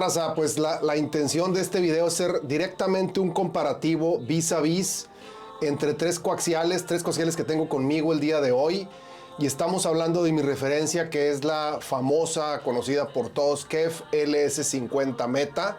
raza, pues la intención de este video es ser directamente un comparativo vis a vis entre tres coaxiales que tengo conmigo el día de hoy. Y estamos hablando de mi referencia, que es la famosa, conocida por todos, KEF LS50 Meta.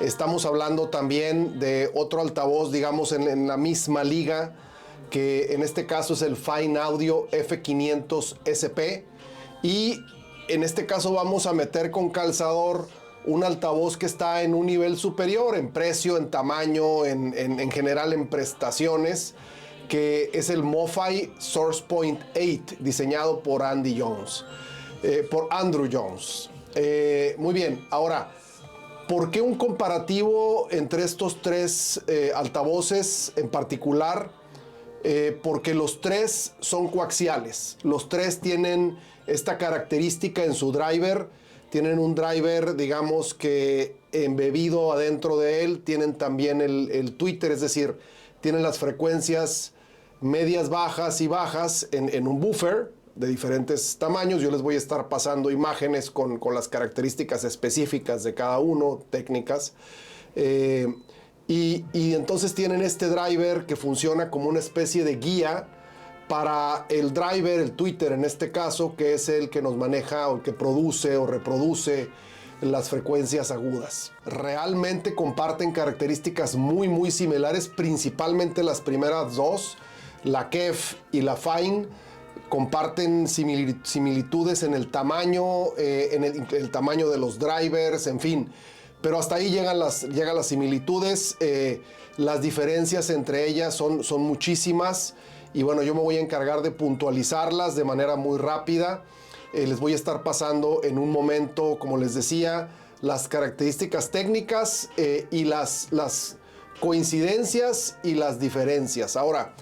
Estamos hablando también de otro altavoz, digamos, en la misma liga, que en este caso es el Fine Audio F500 SP. Y en este caso vamos a meter con calzador un altavoz que está en un nivel superior en precio, en tamaño, en general en prestaciones, que es el MoFi SourcePoint 8, diseñado por por Andrew Jones. Muy bien, ahora, ¿por qué un comparativo entre estos tres altavoces en particular? Porque los tres son coaxiales. Los tres tienen esta característica en su driver. Tienen un driver, digamos, que embebido adentro de él. Tienen también el tweeter, es decir, tienen las frecuencias medias, bajas y bajas en un buffer de diferentes tamaños. Yo les voy a estar pasando imágenes con las características específicas de cada uno, técnicas. Y entonces tienen este driver que funciona como una especie de guía para el driver, el tweeter en este caso, que es el que nos maneja o el que produce o reproduce las frecuencias agudas. Realmente comparten características muy similares, principalmente las primeras dos, la KEF y la Fine. Comparten similitudes en el tamaño, en el tamaño de los drivers, en fin. Pero hasta ahí llegan las similitudes. Las diferencias entre ellas son muchísimas. Y bueno, yo me voy a encargar de puntualizarlas de manera muy rápida. Les voy a estar pasando en un momento, como les decía, las características técnicas y las coincidencias y las diferencias. Ahora,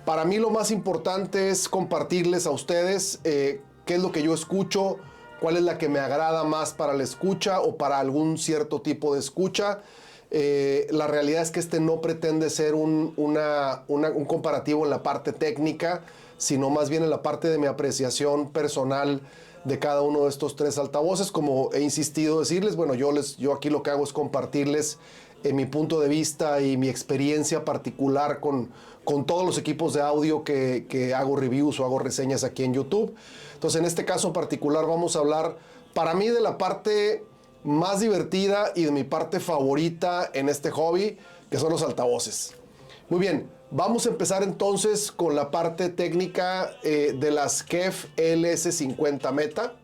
para mí lo más importante es compartirles a ustedes qué es lo que yo escucho, cuál es la que me agrada más para la escucha o para algún cierto tipo de escucha. La realidad es que este no pretende ser un comparativo en la parte técnica, sino más bien en la parte de mi apreciación personal de cada uno de estos tres altavoces. Como he insistido decirles, bueno, yo aquí lo que hago es compartirles mi punto de vista y mi experiencia particular con todos los equipos de audio que hago reviews o hago reseñas aquí en YouTube. Entonces, en este caso en particular vamos a hablar, para mí, de la parte más divertida y de mi parte favorita en este hobby, que son los altavoces. Muy bien, vamos a empezar entonces con la parte técnica de las KEF LS50 Meta.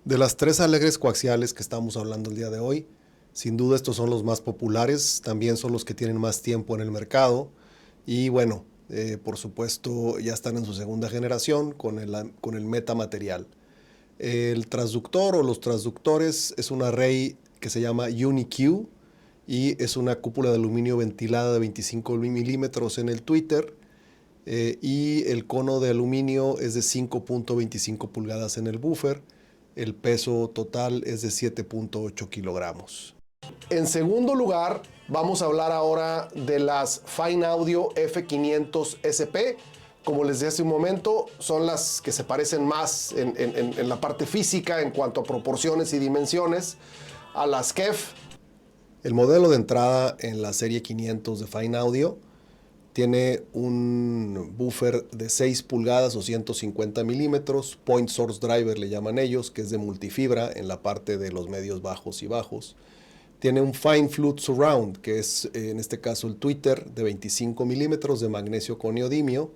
De las tres alegres coaxiales que estamos hablando el día de hoy, sin duda estos son los más populares, también son los que tienen más tiempo en el mercado y bueno, por supuesto ya están en su segunda generación con el Meta material. El transductor o los transductores es un array que se llama UniQ y es una cúpula de aluminio ventilada de 25 milímetros en el tweeter y el cono de aluminio es de 5.25 pulgadas en el buffer. El peso total es de 7.8 kilogramos. En segundo lugar, vamos a hablar ahora de las Fine Audio F500 SP. Como les decía hace un momento, son las que se parecen más en la parte física en cuanto a proporciones y dimensiones a las KEF. El modelo de entrada en la serie 500 de Fine Audio tiene un buffer de 6 pulgadas o 150 milímetros, Point Source Driver le llaman ellos, que es de multifibra en la parte de los medios bajos y bajos. Tiene un Fine Flute Surround, que es en este caso el tweeter de 25 milímetros de magnesio con neodimio,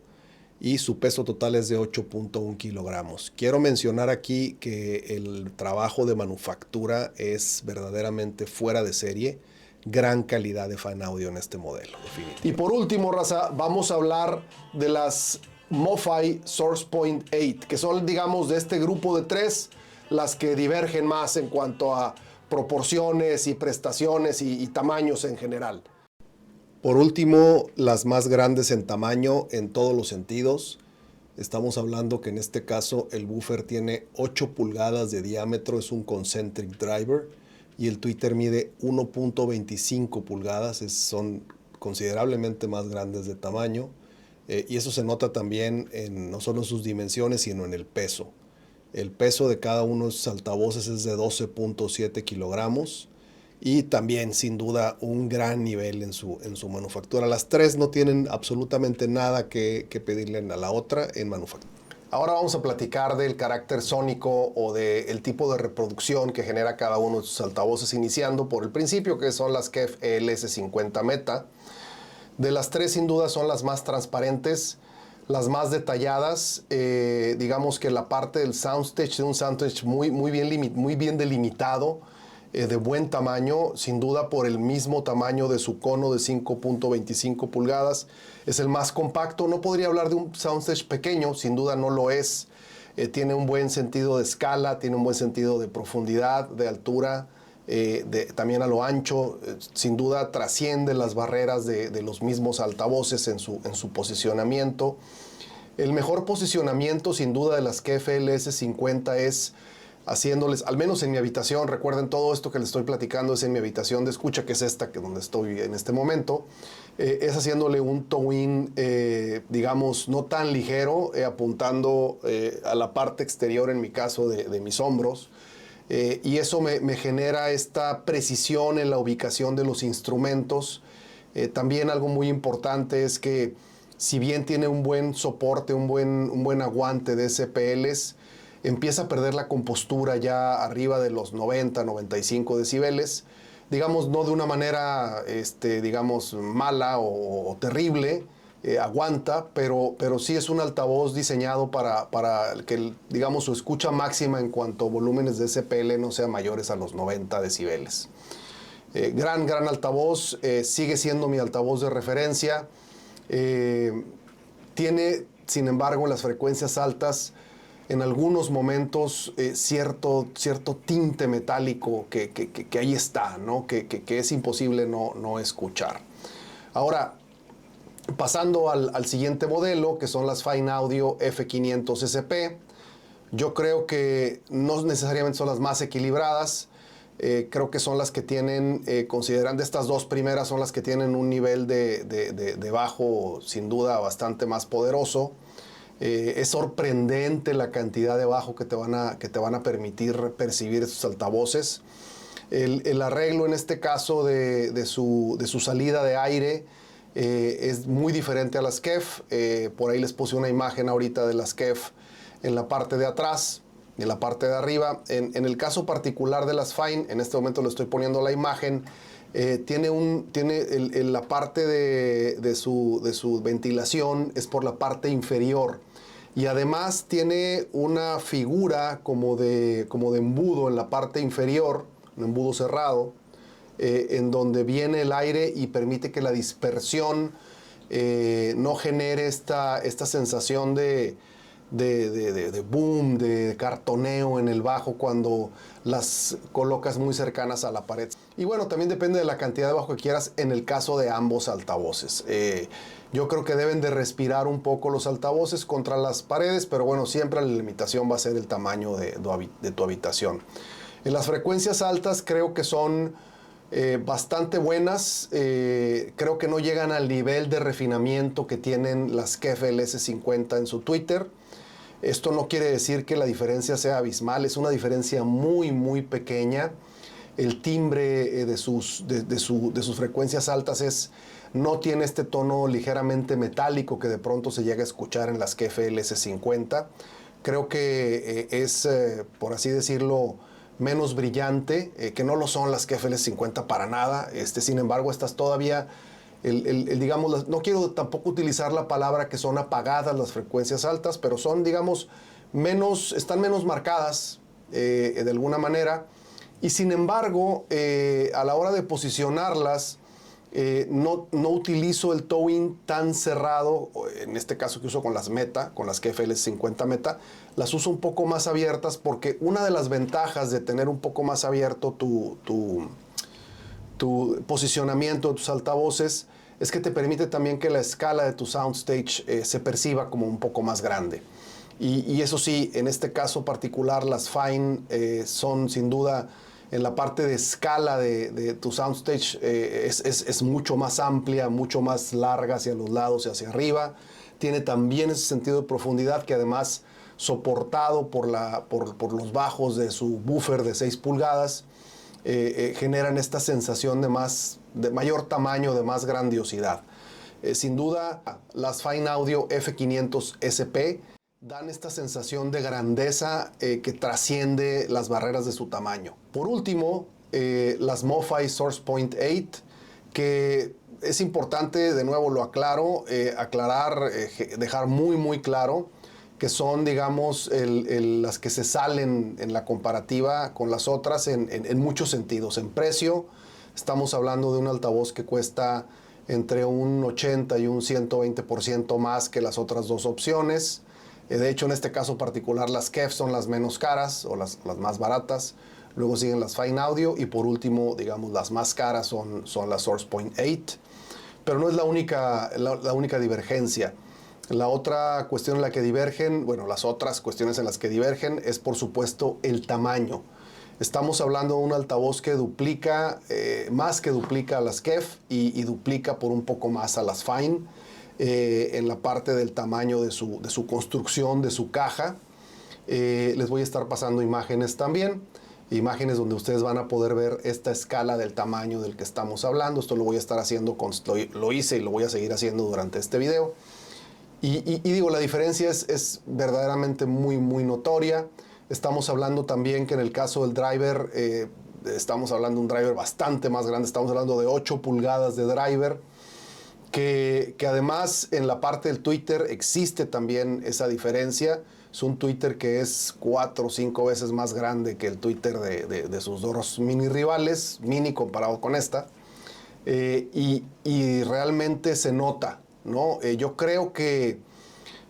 y su peso total es de 8.1 kilogramos. Quiero mencionar aquí que el trabajo de manufactura es verdaderamente fuera de serie. Gran calidad de Fine Audio en este modelo, definitivamente. Y por último, raza, vamos a hablar de las MoFi SourcePoint 8, que son, digamos, de este grupo de tres, las que divergen más en cuanto a proporciones y prestaciones y tamaños en general. Por último, las más grandes en tamaño en todos los sentidos. Estamos hablando que en este caso el buffer tiene 8 pulgadas de diámetro, es un concentric driver, y el tweeter mide 1.25 pulgadas, son considerablemente más grandes de tamaño, y eso se nota también no solo en sus dimensiones, sino en el peso. El peso de cada uno de esos altavoces es de 12.7 kilogramos. Y también, sin duda, un gran nivel en su manufactura. Las tres no tienen absolutamente nada que pedirle a la otra en manufactura. Ahora vamos a platicar del carácter sónico o del tipo de reproducción que genera cada uno de sus altavoces, iniciando por el principio, que son las KEF ELS50 Meta. De las tres, sin duda, son las más transparentes, las más detalladas. Digamos que la parte del soundstage, de un soundstage muy bien delimitado, de buen tamaño, sin duda por el mismo tamaño de su cono de 5.25 pulgadas. Es el más compacto. No podría hablar de un soundstage pequeño, sin duda no lo es. Tiene un buen sentido de escala, tiene un buen sentido de profundidad, de altura, también a lo ancho. Sin duda trasciende las barreras de los mismos altavoces en su posicionamiento. El mejor posicionamiento, sin duda, de las KEF ELS50 es haciéndoles, al menos en mi habitación, recuerden, todo esto que les estoy platicando es en mi habitación de escucha, que es esta, que donde estoy en este momento, es haciéndole un toe-in, digamos, no tan ligero, apuntando a la parte exterior, en mi caso, de mis hombros, y eso me genera esta precisión en la ubicación de los instrumentos. También algo muy importante es que, si bien tiene un buen soporte, un buen aguante de SPLs, empieza a perder la compostura ya arriba de los 90, 95 decibeles. Digamos, no de una manera, digamos, mala o terrible, aguanta, pero sí es un altavoz diseñado para que, digamos, su escucha máxima en cuanto a volúmenes de SPL no sean mayores a los 90 decibeles. Gran altavoz, sigue siendo mi altavoz de referencia. Tiene, sin embargo, en las frecuencias altas, en algunos momentos, cierto tinte metálico que ahí está, ¿no? que es imposible no escuchar. Ahora, pasando al siguiente modelo, que son las Fine Audio F500 SP, yo creo que no necesariamente son las más equilibradas. Creo que son las que tienen, considerando estas dos primeras, son las que tienen un nivel de bajo, sin duda, bastante más poderoso. Es sorprendente la cantidad de bajo que te van a permitir percibir estos altavoces. El arreglo en este caso de su salida de aire es muy diferente a las KEF. Por ahí les puse una imagen ahorita de las KEF en la parte de atrás, en la parte de arriba. En el caso particular de las Fine, en este momento le estoy poniendo la imagen, tiene la parte de su ventilación es por la parte inferior. Y además tiene una figura como de embudo en la parte inferior, un embudo cerrado, en donde viene el aire y permite que la dispersión no genere esta sensación de boom, de cartoneo en el bajo cuando las colocas muy cercanas a la pared. Y bueno, también depende de la cantidad de bajo que quieras en el caso de ambos altavoces. Yo creo que deben de respirar un poco los altavoces contra las paredes, pero bueno, siempre la limitación va a ser el tamaño de tu habitación. En las frecuencias altas creo que son bastante buenas. Creo que no llegan al nivel de refinamiento que tienen las KEF ELS50 en su Twitter. Esto no quiere decir que la diferencia sea abismal, es una diferencia muy pequeña. El timbre de sus frecuencias altas no tiene este tono ligeramente metálico que de pronto se llega a escuchar en las KEF ELS50. Creo que es, por así decirlo, menos brillante, que no lo son las KEF ELS50 para nada. Sin embargo, estas todavía, digamos, no quiero tampoco utilizar la palabra que son apagadas las frecuencias altas, pero son, digamos, están menos marcadas de alguna manera. Y sin embargo, a la hora de posicionarlas, no utilizo el toe-in tan cerrado, en este caso que uso con las Meta, con las KEF ELS50 Meta, las uso un poco más abiertas porque una de las ventajas de tener un poco más abierto tu posicionamiento de tus altavoces es que te permite también que la escala de tu soundstage se perciba como un poco más grande. Y eso sí, en este caso particular, las Fine son sin duda, en la parte de escala de tu soundstage, es mucho más amplia, mucho más larga hacia los lados y hacia arriba. Tiene también ese sentido de profundidad que además soportado por los bajos de su boofer de 6 pulgadas, generan esta sensación de mayor tamaño, de más grandiosidad. Sin duda, las Fine Audio F500 SP dan esta sensación de grandeza que trasciende las barreras de su tamaño. Por último, las MoFi SourcePoint 8, que es importante, de nuevo lo aclaro, dejar muy claro que son, digamos, las que se salen en la comparativa con las otras en muchos sentidos. En precio, estamos hablando de un altavoz que cuesta entre un 80 y un 120% más que las otras dos opciones. De hecho, en este caso particular, las KEF son las menos caras o las más baratas. Luego siguen las Fine Audio y por último, digamos, las más caras son las SourcePoint 8. Pero no es la única divergencia. La otra cuestión en la que divergen, bueno, las otras cuestiones en las que divergen es, por supuesto, el tamaño. Estamos hablando de un altavoz que duplica, más que duplica a las KEF y duplica por un poco más a las Fine en la parte del tamaño de su construcción, de su caja. Les voy a estar pasando imágenes también, imágenes donde ustedes van a poder ver esta escala del tamaño del que estamos hablando. Esto lo voy a estar haciendo, lo hice y lo voy a seguir haciendo durante este video. Y digo, la diferencia es verdaderamente muy notoria. Estamos hablando también que en el caso del driver, estamos hablando de un driver bastante más grande, estamos hablando de 8 pulgadas de driver, que además en la parte del tweeter existe también esa diferencia. Es un tweeter que es 4 o 5 veces más grande que el tweeter de sus dos mini rivales, mini comparado con esta, y realmente se nota, ¿no? Yo creo que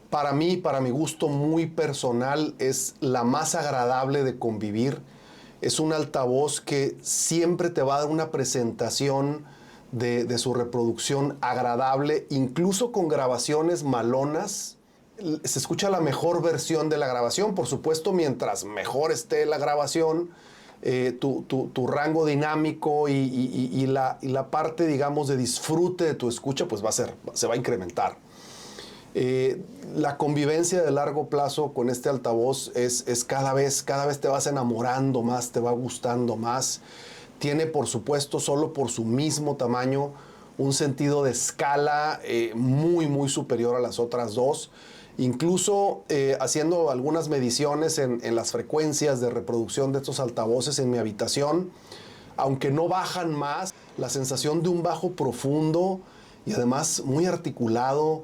para mí, para mi gusto muy personal, es la más agradable de convivir. Es un altavoz que siempre te va a dar una presentación de su reproducción agradable, incluso con grabaciones malonas. Se escucha la mejor versión de la grabación. Por supuesto, mientras mejor esté la grabación, tu rango dinámico y la parte, digamos, de disfrute de tu escucha, pues se va a incrementar. La convivencia de largo plazo con este altavoz es cada vez te vas enamorando más, te va gustando más. Tiene, por supuesto, solo por su mismo tamaño, un sentido de escala muy superior a las otras dos. Incluso haciendo algunas mediciones en las frecuencias de reproducción de estos altavoces en mi habitación, aunque no bajan más, la sensación de un bajo profundo y además muy articulado,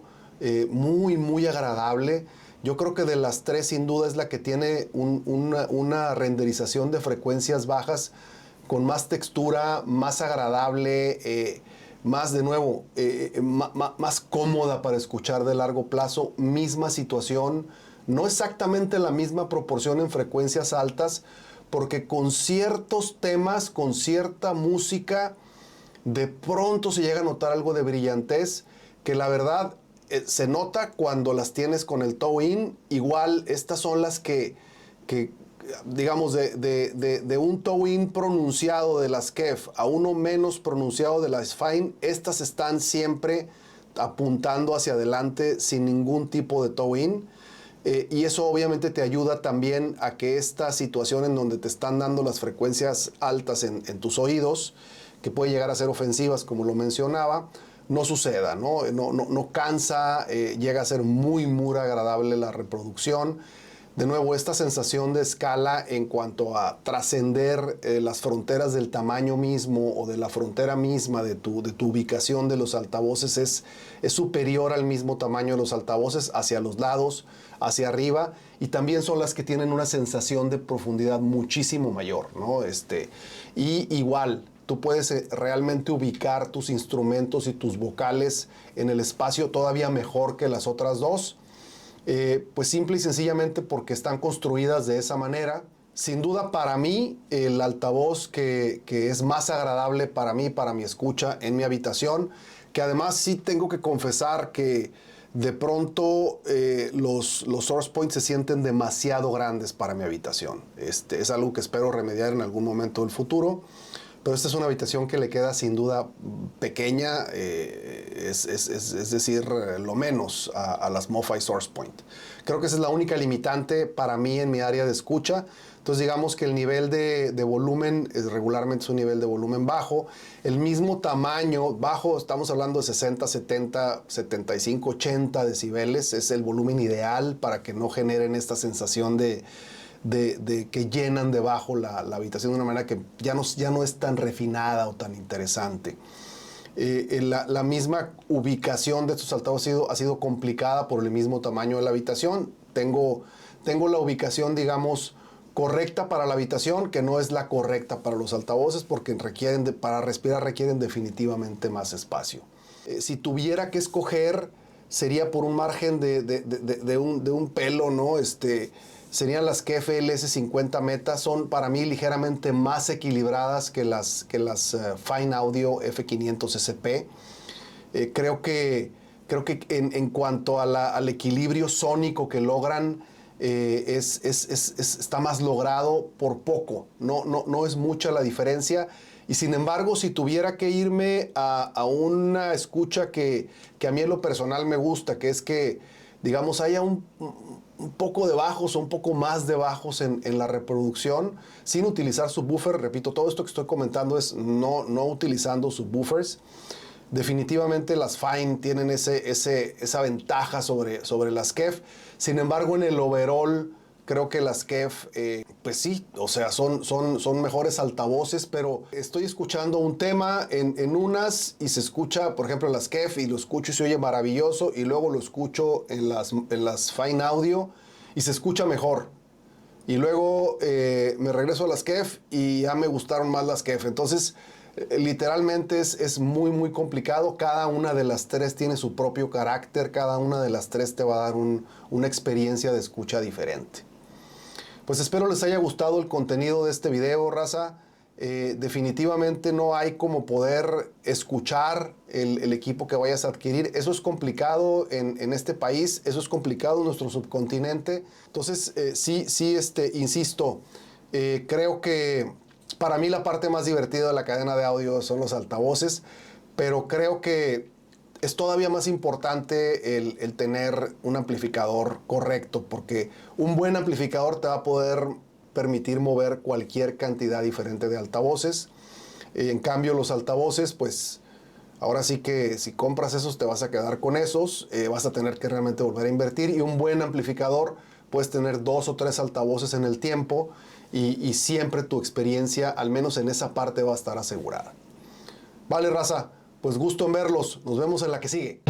muy agradable. Yo creo que de las tres, sin duda, es la que tiene una renderización de frecuencias bajas con más textura, más agradable, más, de nuevo, más cómoda para escuchar de largo plazo. Misma situación, no exactamente la misma proporción en frecuencias altas, porque con ciertos temas, con cierta música, de pronto se llega a notar algo de brillantez, que la verdad se nota cuando las tienes con el toe-in. Igual estas son las que digamos, de un toe-in pronunciado de las KEF a uno menos pronunciado de las Fine, estas están siempre apuntando hacia adelante sin ningún tipo de toe-in. Y eso obviamente te ayuda también a que esta situación en donde te están dando las frecuencias altas en tus oídos, que puede llegar a ser ofensivas, como lo mencionaba, no suceda, no cansa, llega a ser muy agradable la reproducción. De nuevo, esta sensación de escala en cuanto a trascender las fronteras del tamaño mismo o de la frontera misma de tu ubicación de los altavoces es superior al mismo tamaño de los altavoces, hacia los lados, hacia arriba, y también son las que tienen una sensación de profundidad muchísimo mayor, ¿no? Y igual, tú puedes realmente ubicar tus instrumentos y tus vocales en el espacio todavía mejor que las otras dos, pues simple y sencillamente porque están construidas de esa manera. Sin duda, para mí, el altavoz que es más agradable para mí, para mi escucha en mi habitación, que además sí tengo que confesar que de pronto los SourcePoint se sienten demasiado grandes para mi habitación. Es algo que espero remediar en algún momento del futuro. Pero esta es una habitación que le queda sin duda pequeña, es decir, lo menos a las MoFi SourcePoint. Creo que esa es la única limitante para mí en mi área de escucha. Entonces digamos que el nivel de volumen regularmente es un nivel de volumen bajo. El mismo tamaño bajo, estamos hablando de 60, 70, 75, 80 decibeles. Es el volumen ideal para que no generen esta sensación de que llenan de bajo la habitación de una manera que ya no es tan refinada o tan interesante. La misma ubicación de estos altavoces ha sido complicada por el mismo tamaño de la habitación. Tengo la ubicación, digamos, correcta para la habitación, que no es la correcta para los altavoces, porque para respirar requieren definitivamente más espacio. Si tuviera que escoger, sería por un margen de un pelo, ¿no? Serían las KEF LS50 Meta, son para mí ligeramente más equilibradas que las Fine Audio F500 SP. Creo que en cuanto al equilibrio sónico que logran, está más logrado por poco, no es mucha la diferencia. Y sin embargo, si tuviera que irme a una escucha que a mí en lo personal me gusta, que es que, digamos, haya un poco de bajos o un poco más de bajos en la reproducción, sin utilizar subwoofer. Repito, todo esto que estoy comentando es no utilizando subwoofers. Definitivamente las Fine tienen esa ventaja sobre las KEF. Sin embargo, en el overall, creo que las KEF, pues sí, o sea, son mejores altavoces, pero estoy escuchando un tema en unas y se escucha, por ejemplo, en las KEF, y lo escucho y se oye maravilloso, y luego lo escucho en las Fine Audio y se escucha mejor. Y luego me regreso a las KEF y ya me gustaron más las KEF. Entonces, literalmente es muy complicado. Cada una de las tres tiene su propio carácter. Cada una de las tres te va a dar una experiencia de escucha diferente. Pues espero les haya gustado el contenido de este video, raza. Definitivamente no hay como poder escuchar el equipo que vayas a adquirir. Eso es complicado en este país, eso es complicado en nuestro subcontinente. Entonces, insisto, creo que para mí la parte más divertida de la cadena de audio son los altavoces, pero creo que es todavía más importante el tener un amplificador correcto, porque un buen amplificador te va a poder permitir mover cualquier cantidad diferente de altavoces. En cambio, los altavoces, pues ahora sí que si compras esos te vas a quedar con esos, vas a tener que realmente volver a invertir. Y un buen amplificador, puedes tener 2 o 3 altavoces en el tiempo y siempre tu experiencia, al menos en esa parte, va a estar asegurada. Vale, raza, pues gusto en verlos. Nos vemos en la que sigue.